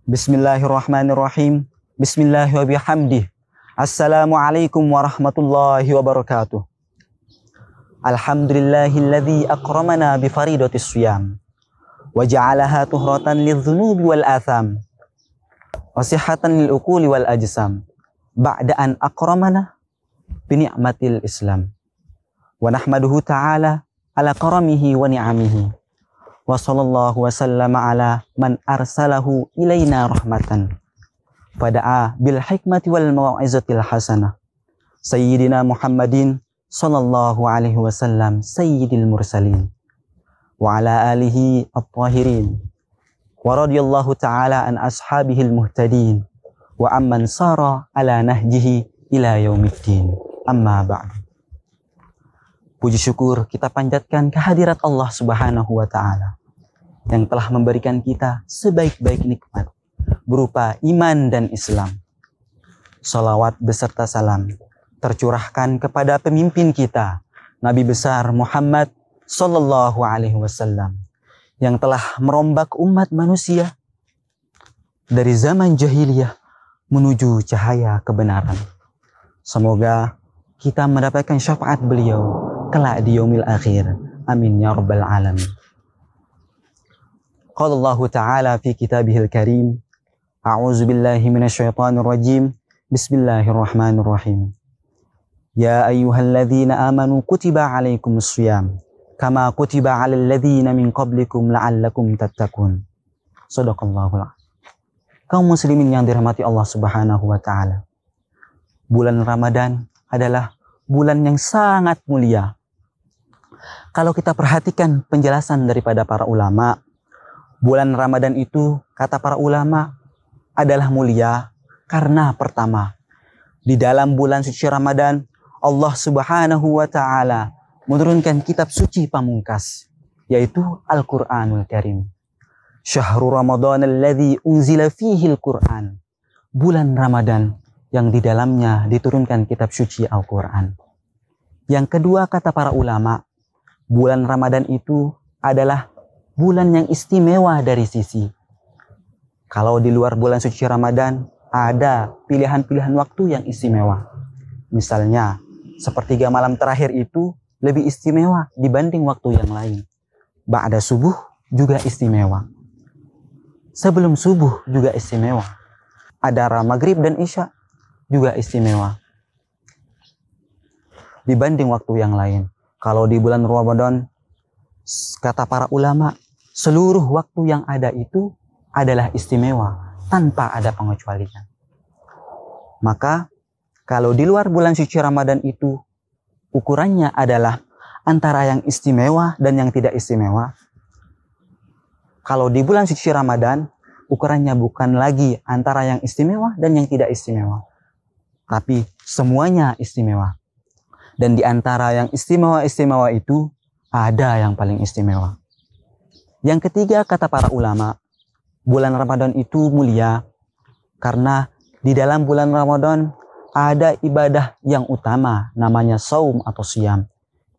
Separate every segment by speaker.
Speaker 1: Bismillahirrahmanirrahim. Bismillahirrahmanirrahim. Assalamualaikum warahmatullahi wabarakatuh. Alhamdulillahilladzi akramana bifaridatis siyam wa ja'alaha tuhratan lidzunubi wal atham wa sihhatan lil uquli wal ajsam ba'da an akramana bi ni'matil islam wa nahmaduhu ta'ala ala karamihi wa ni'amihi wa sallallahu wa sallama ala man arsalahu ilaina rahmatan fada'a bil hikmati wal mau'izatil hasanah sayyidina Muhammadin sallallahu alaihi wasallam sayyidil mursalin wa ala alihi at-tahirin wa radiyallahu ta'ala an ashabihil muhtadin wa amman sara ala nahjihi ila yaumiddin. Amma ba'du. Puji syukur kita panjatkan kehadirat Allah Subhanahu wa ta'ala yang telah memberikan kita sebaik-baik nikmat berupa iman dan Islam. Salawat beserta salam tercurahkan kepada pemimpin kita, Nabi besar Muhammad sallallahu alaihi wasallam, yang telah merombak umat manusia dari zaman jahiliyah menuju cahaya kebenaran. Semoga kita mendapatkan syafaat beliau kelak di yaumil akhir. Amin ya rabbal alamin. Qala Allah Ta'ala fi kitabihil karim, a'udzu billahi minasyaitonir rajim. Bismillahirrahmanirrahim. Ya ayyuhalladzina amanu kutiba alaikumus shiyam kama kutiba 'alal ladzina min qablikum la'allakum tattaqun. Shadaqallahul azim. Kaum muslimin yang dirahmati Allah Subhanahu wa taala. Bulan Ramadan adalah bulan yang sangat mulia. Kalau kita perhatikan penjelasan daripada para ulama, bulan Ramadan itu, kata para ulama, adalah mulia karena pertama, di dalam bulan suci Ramadan, Allah Subhanahu wa taala menurunkan kitab suci pamungkas, yaitu Al-Qur'anul Karim. Syahrul Ramadan alladzi unzila fihi al-Qur'an. Bulan Ramadan yang di dalamnya diturunkan kitab suci Al-Quran. Yang kedua, kata para ulama, bulan Ramadan itu adalah bulan yang istimewa dari sisi. Kalau di luar bulan suci Ramadan, ada pilihan-pilihan waktu yang istimewa. Misalnya, sepertiga malam terakhir itu lebih istimewa dibanding waktu yang lain. Ba'da subuh juga istimewa. Sebelum subuh juga istimewa. Ada maghrib dan isya juga istimewa dibanding waktu yang lain. Kalau di bulan Ramadan, kata para ulama, seluruh waktu yang ada itu adalah istimewa tanpa ada pengecualian. Maka kalau di luar bulan suci Ramadan itu ukurannya adalah antara yang istimewa dan yang tidak istimewa. Kalau di bulan suci Ramadan ukurannya bukan lagi antara yang istimewa dan yang tidak istimewa, tapi semuanya istimewa. Dan di antara yang istimewa-istimewa itu ada yang paling istimewa. Yang ketiga, kata para ulama, bulan Ramadan itu mulia karena di dalam bulan Ramadan ada ibadah yang utama, namanya saum atau siyam,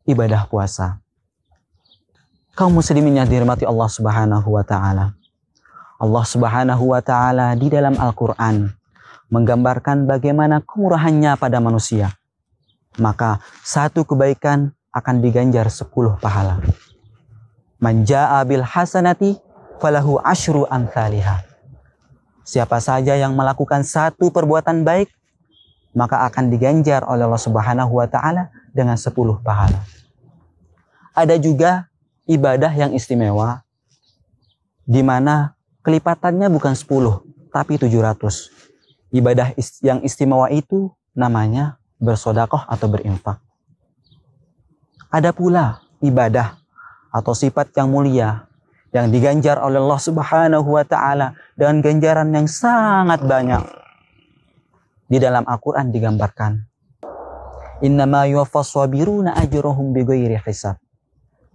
Speaker 1: ibadah puasa. Kaum muslimin yang dirahmati Allah Subhanahu wa taala. Allah Subhanahu wa taala di dalam Al-Qur'an menggambarkan bagaimana kemurahannya pada manusia. Maka satu kebaikan akan diganjar 10 pahala. Man jaa'a bil hasanati falahu asyru amsalihah. Siapa saja yang melakukan satu perbuatan baik, maka akan diganjar oleh Allah Subhanahu wa taala dengan 10 pahala. Ada juga ibadah yang istimewa di mana kelipatannya bukan 10 tapi 700. Ibadah yang istimewa itu namanya bersodakoh atau berinfak. Ada pula ibadah atau sifat yang mulia yang diganjar oleh Allah Subhanahu wa taala dengan ganjaran yang sangat banyak. Di dalam Al-Qur'an digambarkan, innama yuwaffas sabiruna ajrahum bighairi hisab.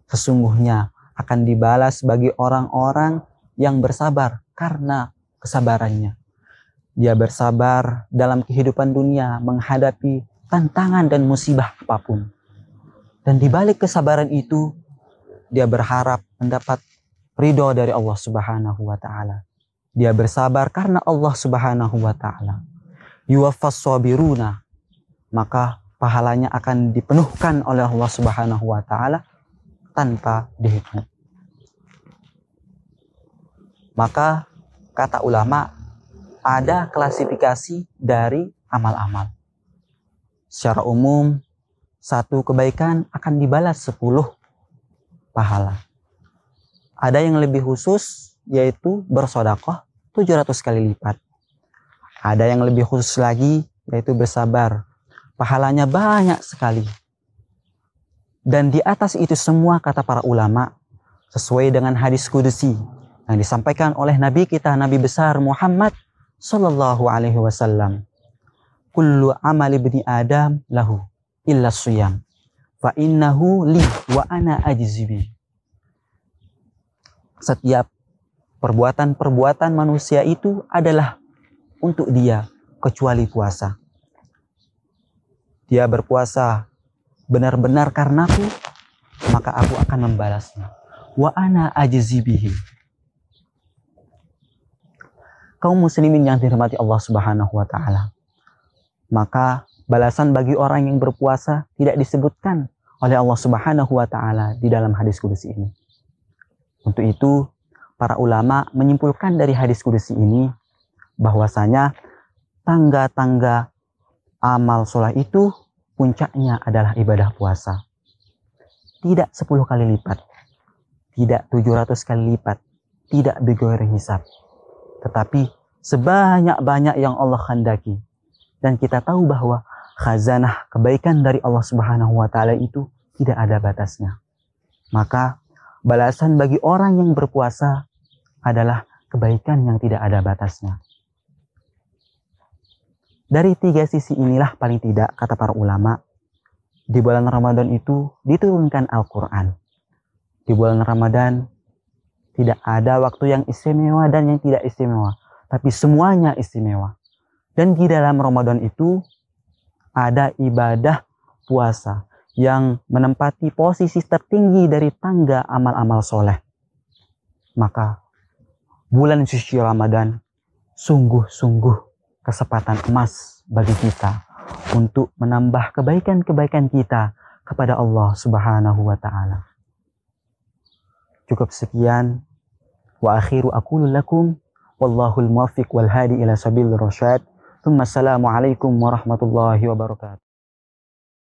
Speaker 1: Sesungguhnya akan dibalas bagi orang-orang yang bersabar karena kesabarannya. Dia bersabar dalam kehidupan dunia menghadapi tantangan dan musibah apapun. Dan di balik kesabaran itu, dia berharap mendapat ridho dari Allah Subhanahu wa taala. Dia bersabar karena Allah Subhanahu wa taala. Yuwaffas sabiruna, maka pahalanya akan dipenuhkan oleh Allah Subhanahu wa taala tanpa dihitung. Maka kata ulama, ada klasifikasi dari amal-amal. Secara umum, satu kebaikan akan dibalas 10 pahala. Ada yang lebih khusus, yaitu bersedekah 700 kali lipat. Ada yang lebih khusus lagi, yaitu bersabar. Pahalanya banyak sekali. Dan di atas itu semua, kata para ulama, sesuai dengan hadis qudsi yang disampaikan oleh Nabi kita, Nabi besar Muhammad Sallallahu Alaihi Wasallam. Kullu amali ibni Adam lahu illa siyam, fa innahu li wa ana ajzibi. Setiap perbuatan-perbuatan manusia itu adalah untuk dia kecuali puasa. Dia berpuasa benar-benar karenaku, maka aku akan membalasnya. Wa ana ajzibihi. Kaum muslimin yang dirahmati Allah Subhanahu wa taala, maka balasan bagi orang yang berpuasa tidak disebutkan oleh Allah Subhanahu wa taala di dalam hadis qudsi ini. Untuk itu, para ulama menyimpulkan dari hadis qudsi ini bahwasanya tangga-tangga amal sholat itu puncaknya adalah ibadah puasa. Tidak 10 kali lipat, tidak 700 kali lipat, tidak bighairi hisab, tetapi sebanyak-banyak yang Allah khandaki. Dan kita tahu bahwa khazanah kebaikan dari Allah Subhanahu wa taala itu tidak ada batasnya. Maka balasan bagi orang yang berpuasa adalah kebaikan yang tidak ada batasnya. Dari 3 sisi inilah paling tidak, kata para ulama, di bulan Ramadan itu diturunkan Al-Quran. Di bulan Ramadan tidak ada waktu yang istimewa dan yang tidak istimewa, tapi semuanya istimewa. Dan di dalam Ramadan itu ada ibadah puasa yang menempati posisi tertinggi dari tangga amal-amal soleh. Maka bulan suci Ramadan sungguh-sungguh kesempatan emas bagi kita untuk menambah kebaikan-kebaikan kita kepada Allah Subhanahu wa taala. Cukup sekian. Wa akhiru aqulu lakum wallahul muwaffiq wal hadi ila sabilir rasyad. Assalamualaikum warahmatullahi wabarakatuh.